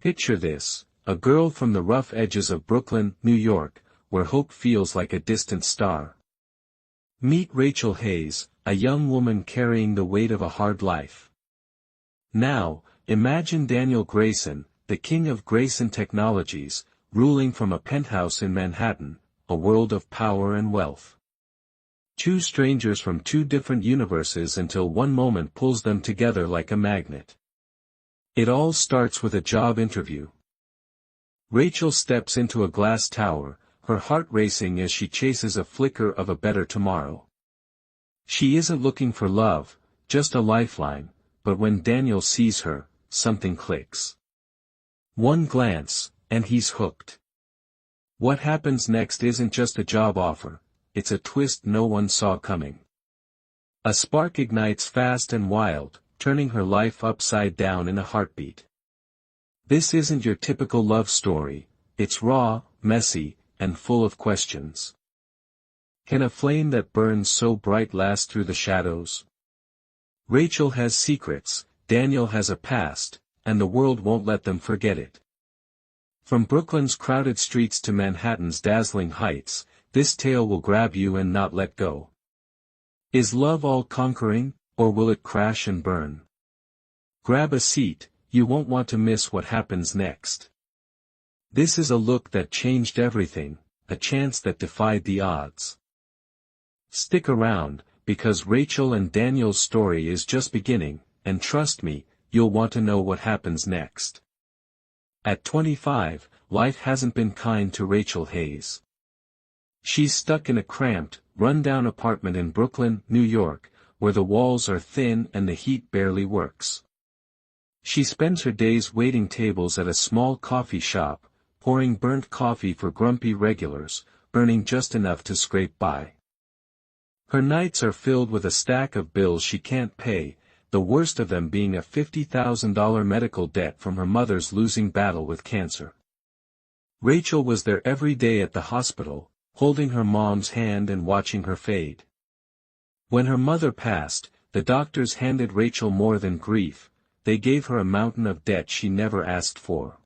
Picture this, a girl from the rough edges of Brooklyn, New York, where hope feels like a distant star. Meet Rachel Hayes, a young woman carrying the weight of a hard life. Now, imagine Daniel Grayson, the king of Grayson Technologies, ruling from a penthouse in Manhattan, a world of power and wealth. Two strangers from two different universes until one moment pulls them together like a magnet. It all starts with a job interview. Rachel steps into a glass tower, her heart racing as she chases a flicker of a better tomorrow. She isn't looking for love, just a lifeline, but when Daniel sees her, something clicks. One glance, and he's hooked. What happens next isn't just a job offer, it's a twist no one saw coming. A spark ignites fast and wild, turning her life upside down in a heartbeat. This isn't your typical love story, it's raw, messy, and full of questions. Can a flame that burns so bright last through the shadows? Rachel has secrets, Daniel has a past, and the world won't let them forget it. From Brooklyn's crowded streets to Manhattan's dazzling heights, this tale will grab you and not let go. Is love all-conquering, or will it crash and burn? Grab a seat, you won't want to miss what happens next. This is a look that changed everything, a chance that defied the odds. Stick around, because Rachel and Daniel's story is just beginning, and trust me, you'll want to know what happens next. At 25, life hasn't been kind to Rachel Hayes. She's stuck in a cramped, run-down apartment in Brooklyn, New York, where the walls are thin and the heat barely works. She spends her days waiting tables at a small coffee shop, pouring burnt coffee for grumpy regulars, burning just enough to scrape by. Her nights are filled with a stack of bills she can't pay, the worst of them being a $50,000 medical debt from her mother's losing battle with cancer. Rachel was there every day at the hospital, holding her mom's hand and watching her fade. When her mother passed, the doctors handed Rachel more than grief, they gave her a mountain of debt she never asked for.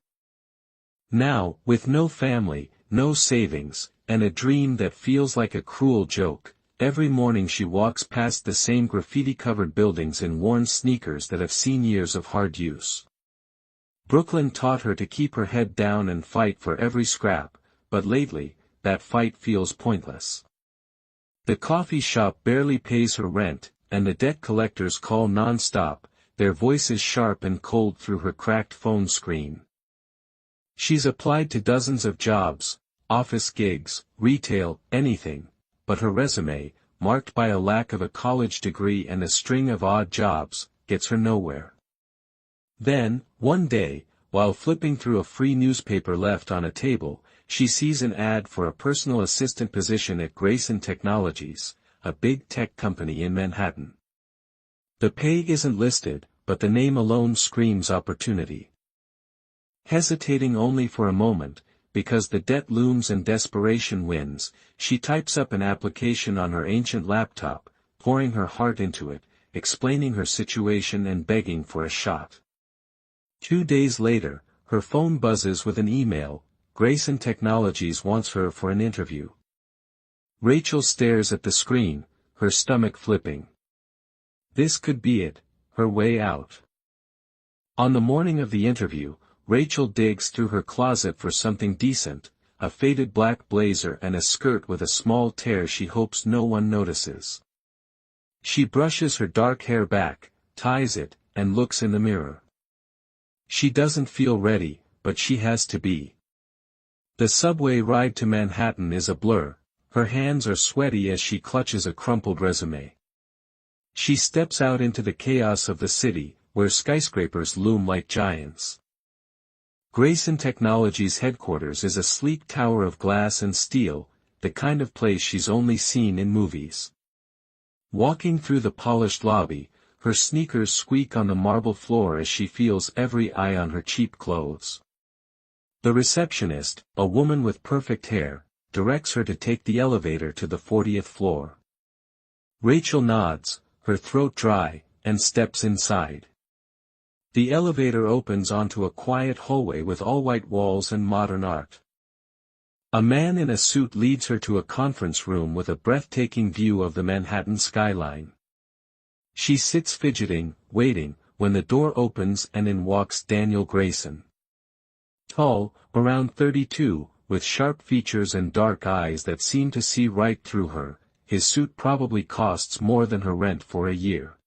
Now, with no family, no savings, and a dream that feels like a cruel joke, every morning she walks past the same graffiti-covered buildings in worn sneakers that have seen years of hard use. Brooklyn taught her to keep her head down and fight for every scrap, but lately, that fight feels pointless. The coffee shop barely pays her rent, and the debt collectors call non-stop, their voices sharp and cold through her cracked phone screen. She's applied to dozens of jobs, office gigs, retail, anything, but her resume, marked by a lack of a college degree and a string of odd jobs, gets her nowhere. Then, one day, while flipping through a free newspaper left on a table, she sees an ad for a personal assistant position at Grayson Technologies, a big tech company in Manhattan. The pay isn't listed, but the name alone screams opportunity. Hesitating only for a moment, because the debt looms and desperation wins, she types up an application on her ancient laptop, pouring her heart into it, explaining her situation and begging for a shot. 2 days later, her phone buzzes with an email, Grayson Technologies wants her for an interview. Rachel stares at the screen, her stomach flipping. This could be it, her way out. On the morning of the interview, Rachel digs through her closet for something decent, a faded black blazer and a skirt with a small tear she hopes no one notices. She brushes her dark hair back, ties it, and looks in the mirror. She doesn't feel ready, but she has to be. The subway ride to Manhattan is a blur, her hands are sweaty as she clutches a crumpled resume. She steps out into the chaos of the city, where skyscrapers loom like giants. Grayson Technologies' headquarters is a sleek tower of glass and steel, the kind of place she's only seen in movies. Walking through the polished lobby, her sneakers squeak on the marble floor as she feels every eye on her cheap clothes. The receptionist, a woman with perfect hair, directs her to take the elevator to the 40th floor. Rachel nods, her throat dry, and steps inside. The elevator opens onto a quiet hallway with all-white walls and modern art. A man in a suit leads her to a conference room with a breathtaking view of the Manhattan skyline. She sits fidgeting, waiting, when the door opens and in walks Daniel Grayson. Tall, around 32, with sharp features and dark eyes that seem to see right through her, his suit probably costs more than her rent for a year.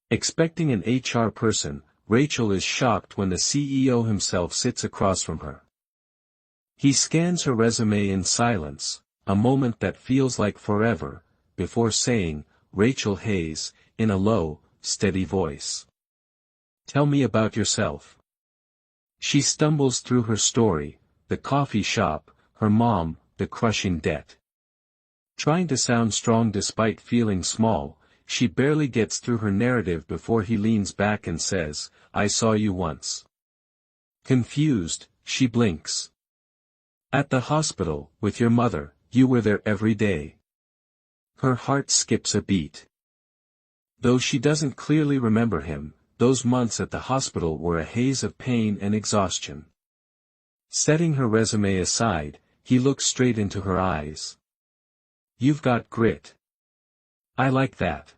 Expecting an HR person, Rachel is shocked when the CEO himself sits across from her. He scans her resume in silence, a moment that feels like forever, before saying, "Rachel Hayes," in a low, steady voice. "Tell me about yourself." She stumbles through her story, the coffee shop, her mom, the crushing debt. Trying to sound strong despite feeling small, she barely gets through her narrative before he leans back and says, "I saw you once." Confused, she blinks. "At the hospital, with your mother, you were there every day." Her heart skips a beat. Though she doesn't clearly remember him, those months at the hospital were a haze of pain and exhaustion. Setting her resume aside, he looks straight into her eyes. "You've got grit. I like that."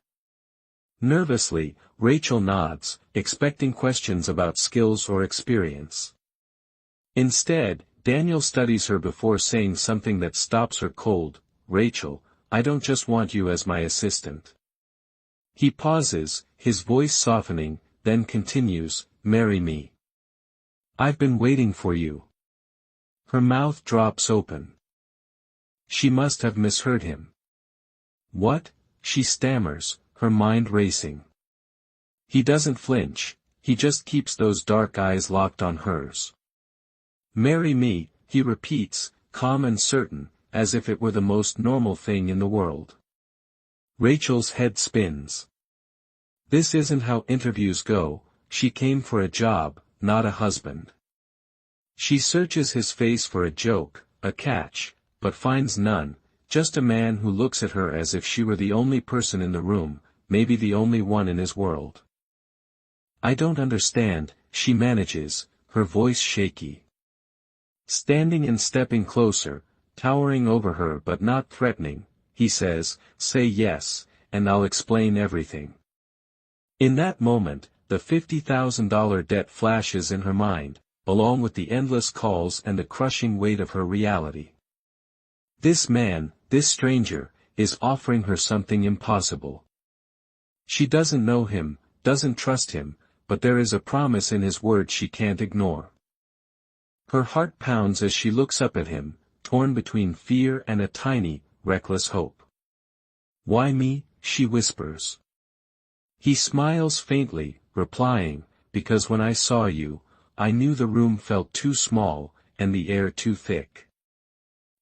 Nervously, Rachel nods, expecting questions about skills or experience. Instead, Daniel studies her before saying something that stops her cold. "Rachel, I don't just want you as my assistant." He pauses, his voice softening, then continues, "Marry me. I've been waiting for you." Her mouth drops open. She must have misheard him. "What?" she stammers, her mind racing. He doesn't flinch, he just keeps those dark eyes locked on hers. "Marry me," he repeats, calm and certain, as if it were the most normal thing in the world. Rachel's head spins. This isn't how interviews go. She came for a job, not a husband. She searches his face for a joke, a catch, but finds none, just a man who looks at her as if she were the only person in the room, maybe the only one in his world. "I don't understand," she manages, her voice shaky. Standing and stepping closer, towering over her but not threatening, he says, "Say yes, and I'll explain everything." In that moment, the $50,000 debt flashes in her mind, along with the endless calls and the crushing weight of her reality. This man, this stranger, is offering her something impossible. She doesn't know him, doesn't trust him, but there is a promise in his words she can't ignore. Her heart pounds as she looks up at him, torn between fear and a tiny, reckless hope. "Why me?" she whispers. He smiles faintly, replying, "Because when I saw you, I knew the room felt too small, and the air too thick."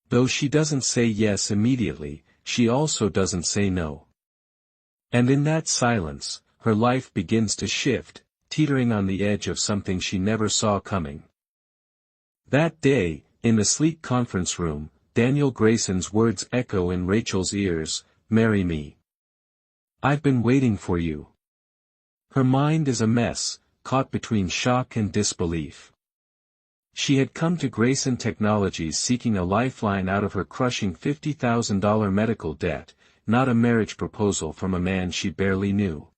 Though she doesn't say yes immediately, she also doesn't say no. And in that silence, her life begins to shift, teetering on the edge of something she never saw coming. That day, in the sleek conference room, Daniel Grayson's words echo in Rachel's ears, "Marry me. I've been waiting for you." Her mind is a mess, caught between shock and disbelief. She had come to Grayson Technologies seeking a lifeline out of her crushing $50,000 medical debt, not a marriage proposal from a man she barely knew.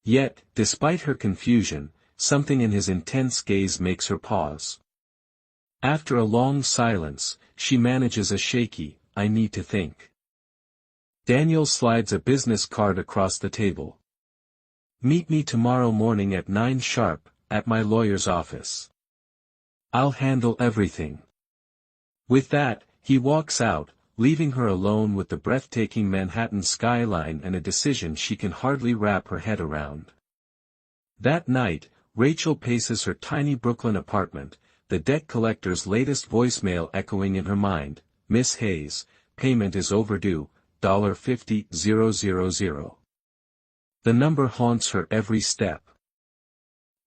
Yet, despite her confusion, something in his intense gaze makes her pause. After a long silence, she manages a shaky, "I need to think." Daniel slides a business card across the table. "Meet me tomorrow morning at 9 sharp, at my lawyer's office. I'll handle everything." With that, he walks out, leaving her alone with the breathtaking Manhattan skyline and a decision she can hardly wrap her head around. That night, Rachel paces her tiny Brooklyn apartment, the debt collector's latest voicemail echoing in her mind, "Miss Hayes, payment is overdue, $50,000." The number haunts her every step.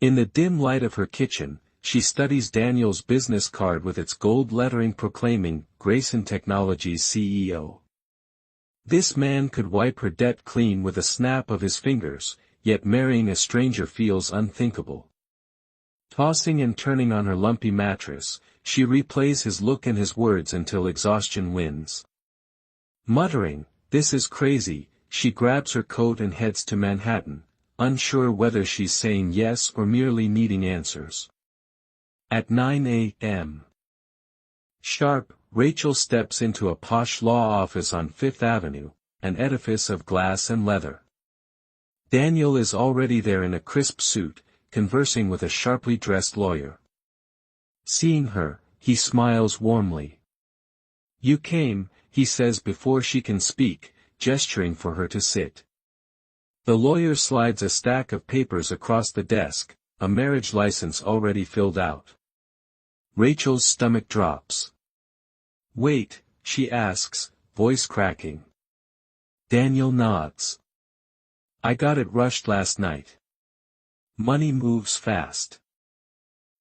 In the dim light of her kitchen, she studies Daniel's business card with its gold lettering proclaiming, "Grayson Technologies CEO." This man could wipe her debt clean with a snap of his fingers, yet marrying a stranger feels unthinkable. Tossing and turning on her lumpy mattress, she replays his look and his words until exhaustion wins. Muttering, "This is crazy," she grabs her coat and heads to Manhattan, unsure whether she's saying yes or merely needing answers. At 9 a.m. sharp, Rachel steps into a posh law office on Fifth Avenue, an edifice of glass and leather. Daniel is already there in a crisp suit, conversing with a sharply dressed lawyer. Seeing her, he smiles warmly. "You came," he says before she can speak, gesturing for her to sit. The lawyer slides a stack of papers across the desk, a marriage license already filled out. Rachel's stomach drops. "Wait," she asks, voice cracking. Daniel nods. "I got it rushed last night." Money moves fast.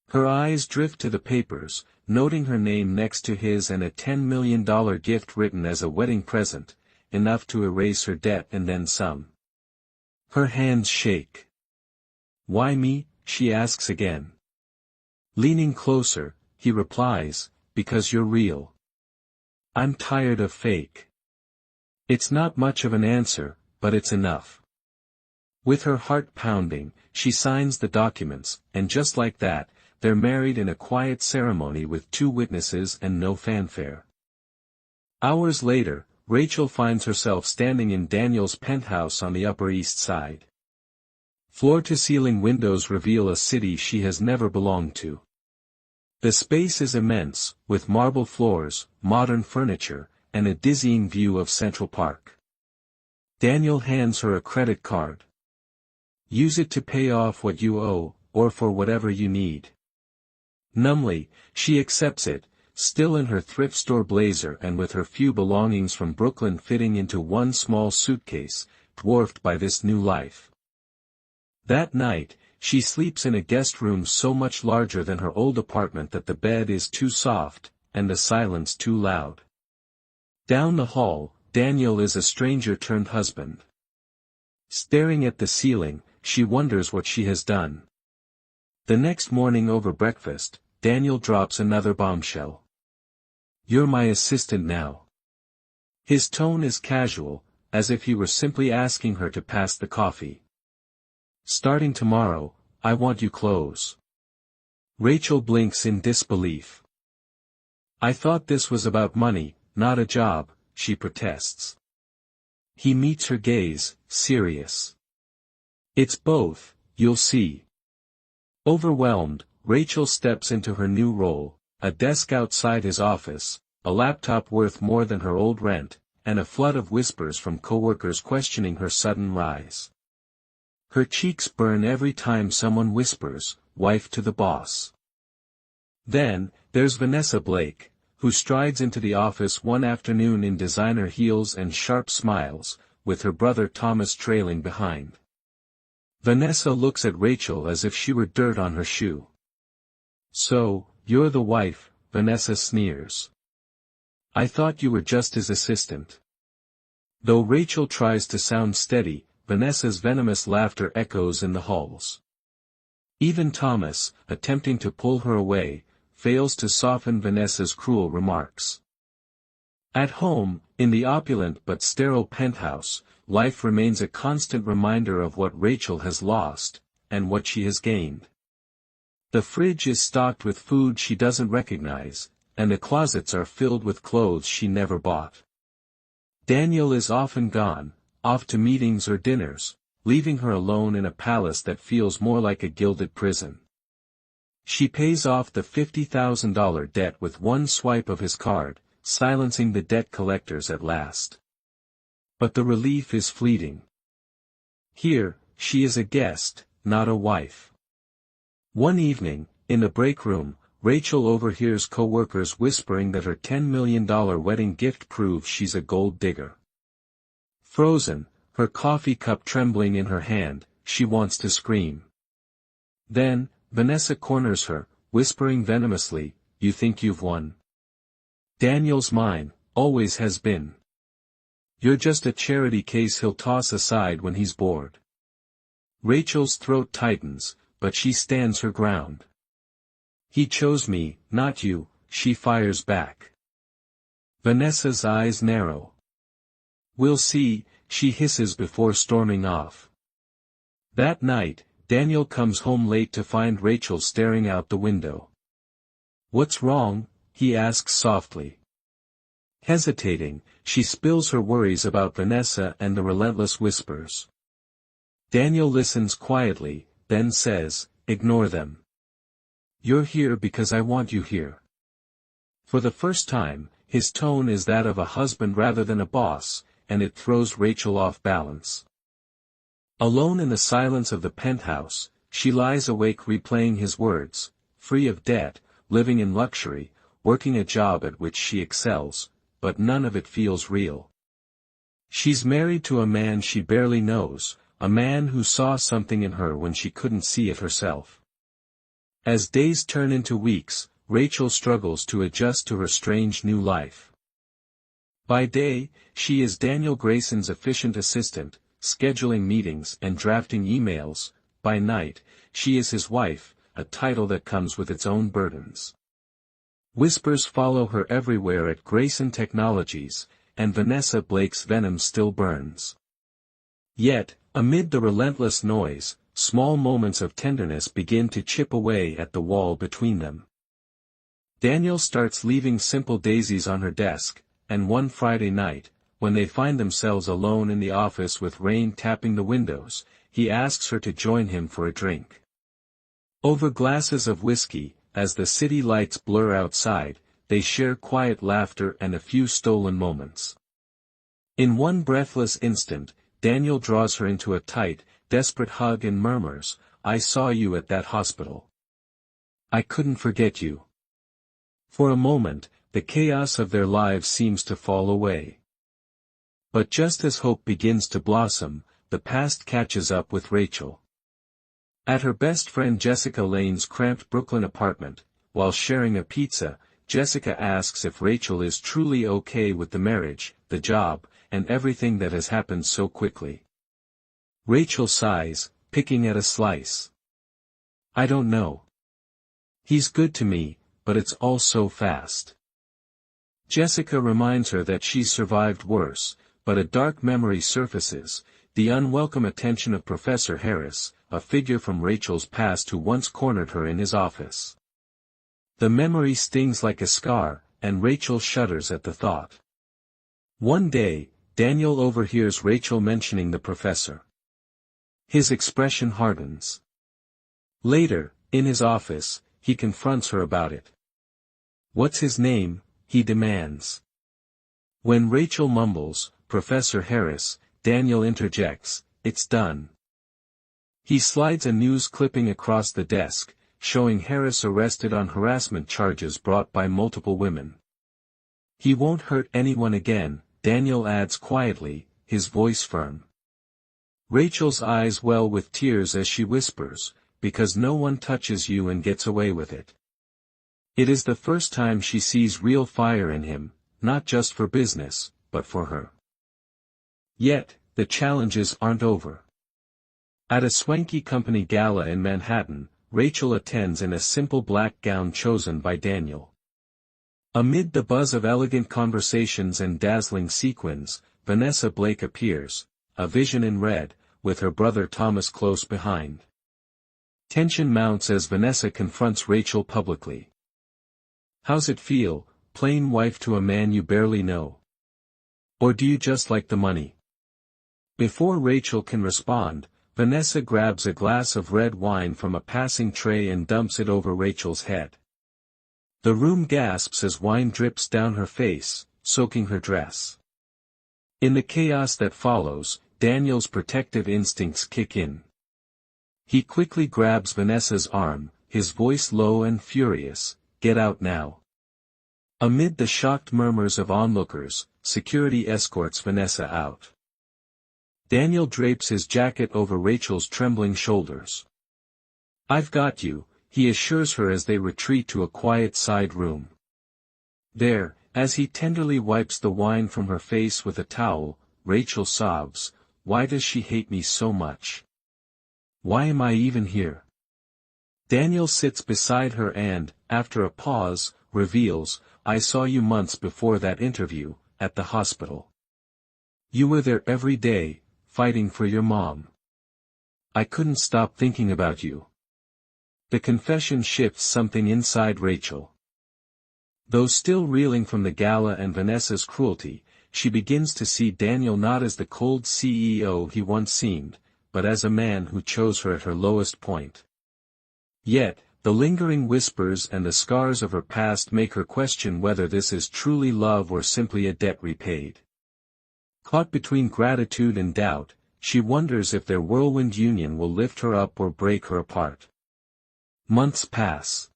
Her eyes drift to the papers, noting her name next to his and a $10 million gift written as a wedding present, enough to erase her debt and then some. Her hands shake. "Why me?" she asks again. Leaning closer, he replies, "Because you're real. I'm tired of fake." It's not much of an answer, but it's enough. With her heart pounding, she signs the documents, and just like that, they're married in a quiet ceremony with 2 witnesses and no fanfare. Hours later, Rachel finds herself standing in Daniel's penthouse on the Upper East Side. Floor-to-ceiling windows reveal a city she has never belonged to. The space is immense, with marble floors, modern furniture, and a dizzying view of Central Park. Daniel hands her a credit card. "Use it to pay off what you owe, or for whatever you need." Numbly, she accepts it, still in her thrift store blazer and with her few belongings from Brooklyn fitting into one small suitcase, dwarfed by this new life. That night, she sleeps in a guest room so much larger than her old apartment that the bed is too soft, and the silence too loud. Down the hall, Daniel is a stranger-turned-husband. Staring at the ceiling, she wonders what she has done. The next morning over breakfast, Daniel drops another bombshell. "You're my assistant now." His tone is casual, as if he were simply asking her to pass the coffee. "Starting tomorrow, I want you close." Rachel blinks in disbelief. "I thought this was about money, not a job," she protests. He meets her gaze, serious. "It's both, you'll see." Overwhelmed, Rachel steps into her new role, a desk outside his office, a laptop worth more than her old rent, and a flood of whispers from coworkers questioning her sudden rise. Her cheeks burn every time someone whispers, "Wife to the boss." Then, there's Vanessa Blake, who strides into the office one afternoon in designer heels and sharp smiles, with her brother Thomas trailing behind. Vanessa looks at Rachel as if she were dirt on her shoe. "So, you're the wife," Vanessa sneers. "I thought you were just his assistant." Though Rachel tries to sound steady, Vanessa's venomous laughter echoes in the halls. Even Thomas, attempting to pull her away, fails to soften Vanessa's cruel remarks. At home, in the opulent but sterile penthouse, life remains a constant reminder of what Rachel has lost, and what she has gained. The fridge is stocked with food she doesn't recognize, and the closets are filled with clothes she never bought. Daniel is often gone, off to meetings or dinners, leaving her alone in a palace that feels more like a gilded prison. She pays off the $50,000 debt with one swipe of his card, silencing the debt collectors at last. But the relief is fleeting. Here, she is a guest, not a wife. One evening, in the break room, Rachel overhears co-workers whispering that her $10 million wedding gift proves she's a gold digger. Frozen, her coffee cup trembling in her hand, she wants to scream. Then, Vanessa corners her, whispering venomously, "You think you've won? Daniel's mine, always has been. You're just a charity case he'll toss aside when he's bored." Rachel's throat tightens, but she stands her ground. He chose me, not you, she fires back. Vanessa's eyes narrow. We'll see, she hisses before storming off. That night, Daniel comes home late to find Rachel staring out the window. What's wrong? He asks softly. Hesitating, she spills her worries about Vanessa and the relentless whispers. Daniel listens quietly, then says, ignore them. You're here because I want you here. For the first time, his tone is that of a husband rather than a boss, and it throws Rachel off balance. Alone in the silence of the penthouse, she lies awake replaying his words, free of debt, living in luxury, working a job at which she excels, but none of it feels real. She's married to a man she barely knows, a man who saw something in her when she couldn't see it herself. As days turn into weeks, Rachel struggles to adjust to her strange new life. By day, she is Daniel Grayson's efficient assistant, scheduling meetings and drafting emails. By night, she is his wife, a title that comes with its own burdens. Whispers follow her everywhere at Grayson Technologies, and Vanessa Blake's venom still burns. Yet, amid the relentless noise, small moments of tenderness begin to chip away at the wall between them. Daniel starts leaving simple daisies on her desk, and one Friday night, when they find themselves alone in the office with rain tapping the windows, he asks her to join him for a drink. Over glasses of whiskey, as the city lights blur outside, they share quiet laughter and a few stolen moments. In one breathless instant, Daniel draws her into a tight, desperate hug and murmurs, I saw you at that hospital. I couldn't forget you. For a moment, the chaos of their lives seems to fall away. But just as hope begins to blossom, the past catches up with Rachel. At her best friend Jessica Lane's cramped Brooklyn apartment, while sharing a pizza, Jessica asks if Rachel is truly okay with the marriage, the job, and everything that has happened so quickly. Rachel sighs, picking at a slice. I don't know. He's good to me, but it's all so fast. Jessica reminds her that she's survived worse, but a dark memory surfaces, the unwelcome attention of Professor Harris, a figure from Rachel's past who once cornered her in his office. The memory stings like a scar, and Rachel shudders at the thought. One day, Daniel overhears Rachel mentioning the professor. His expression hardens. Later, in his office, he confronts her about it. What's his name? He demands. When Rachel mumbles, Professor Harris, Daniel interjects, it's done. He slides a news clipping across the desk, showing Harris arrested on harassment charges brought by multiple women. He won't hurt anyone again, Daniel adds quietly, his voice firm. Rachel's eyes well with tears as she whispers, because no one touches you and gets away with it. It is the first time she sees real fire in him, not just for business, but for her. Yet, the challenges aren't over. At a swanky company gala in Manhattan, Rachel attends in a simple black gown chosen by Daniel. Amid the buzz of elegant conversations and dazzling sequins, Vanessa Blake appears, a vision in red, with her brother Thomas close behind. Tension mounts as Vanessa confronts Rachel publicly. How's it feel, playing wife to a man you barely know? Or do you just like the money? Before Rachel can respond, Vanessa grabs a glass of red wine from a passing tray and dumps it over Rachel's head. The room gasps as wine drips down her face, soaking her dress. In the chaos that follows, Daniel's protective instincts kick in. He quickly grabs Vanessa's arm, his voice low and furious, get out now. Amid the shocked murmurs of onlookers, security escorts Vanessa out. Daniel drapes his jacket over Rachel's trembling shoulders. I've got you, he assures her as they retreat to a quiet side room. There, as he tenderly wipes the wine from her face with a towel, Rachel sobs, why does she hate me so much? Why am I even here? Daniel sits beside her and, after a pause, reveals, I saw you months before that interview, at the hospital. You were there every day, fighting for your mom. I couldn't stop thinking about you. The confession shifts something inside Rachel. Though still reeling from the gala and Vanessa's cruelty, she begins to see Daniel not as the cold CEO he once seemed, but as a man who chose her at her lowest point. Yet, the lingering whispers and the scars of her past make her question whether this is truly love or simply a debt repaid. Caught between gratitude and doubt, she wonders if their whirlwind union will lift her up or break her apart. Months pass.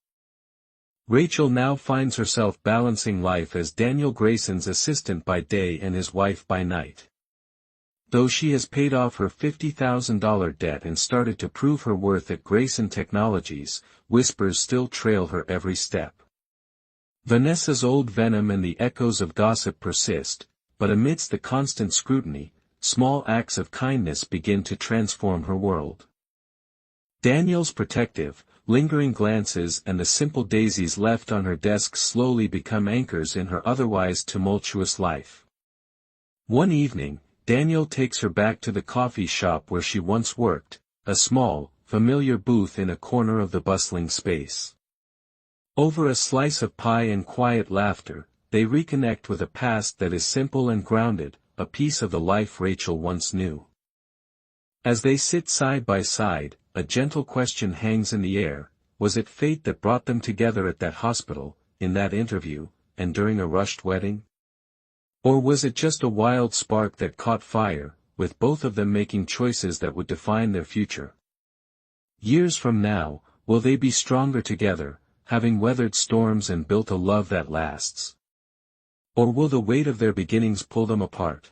Rachel now finds herself balancing life as Daniel Grayson's assistant by day and his wife by night. Though she has paid off her $50,000 debt and started to prove her worth at Grayson Technologies, whispers still trail her every step. Vanessa's old venom and the echoes of gossip persist, but amidst the constant scrutiny, small acts of kindness begin to transform her world. Daniel's protective, lingering glances and the simple daisies left on her desk slowly become anchors in her otherwise tumultuous life. One evening, Daniel takes her back to the coffee shop where she once worked, a small, familiar booth in a corner of the bustling space. Over a slice of pie and quiet laughter, they reconnect with a past that is simple and grounded, a piece of the life Rachel once knew. As they sit side by side, a gentle question hangs in the air: was it fate that brought them together at that hospital, in that interview, and during a rushed wedding? Or was it just a wild spark that caught fire, with both of them making choices that would define their future? Years from now, will they be stronger together, having weathered storms and built a love that lasts? Or will the weight of their beginnings pull them apart?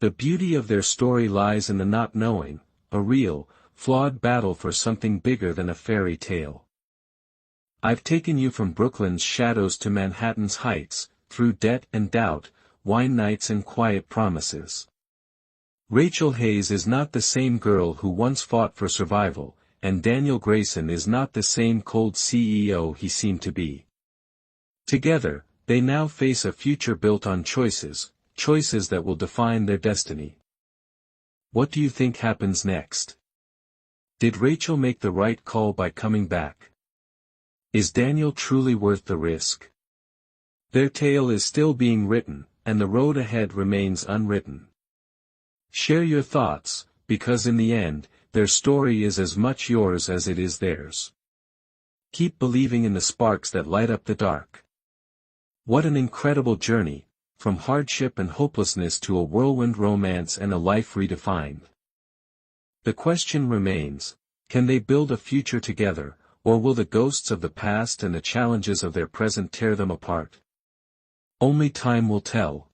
The beauty of their story lies in the not knowing, a real, flawed battle for something bigger than a fairy tale. I've taken you from Brooklyn's shadows to Manhattan's heights, through debt and doubt, wine nights and quiet promises. Rachel Hayes is not the same girl who once fought for survival, and Daniel Grayson is not the same cold CEO he seemed to be. Together, they now face a future built on choices that will define their destiny. What do you think happens next? Did Rachel make the right call by coming back? Is Daniel truly worth the risk? Their tale is still being written, and the road ahead remains unwritten. Share your thoughts, because in the end, their story is as much yours as it is theirs. Keep believing in the sparks that light up the dark. What an incredible journey, from hardship and hopelessness to a whirlwind romance and a life redefined. The question remains, can they build a future together, or will the ghosts of the past and the challenges of their present tear them apart? Only time will tell.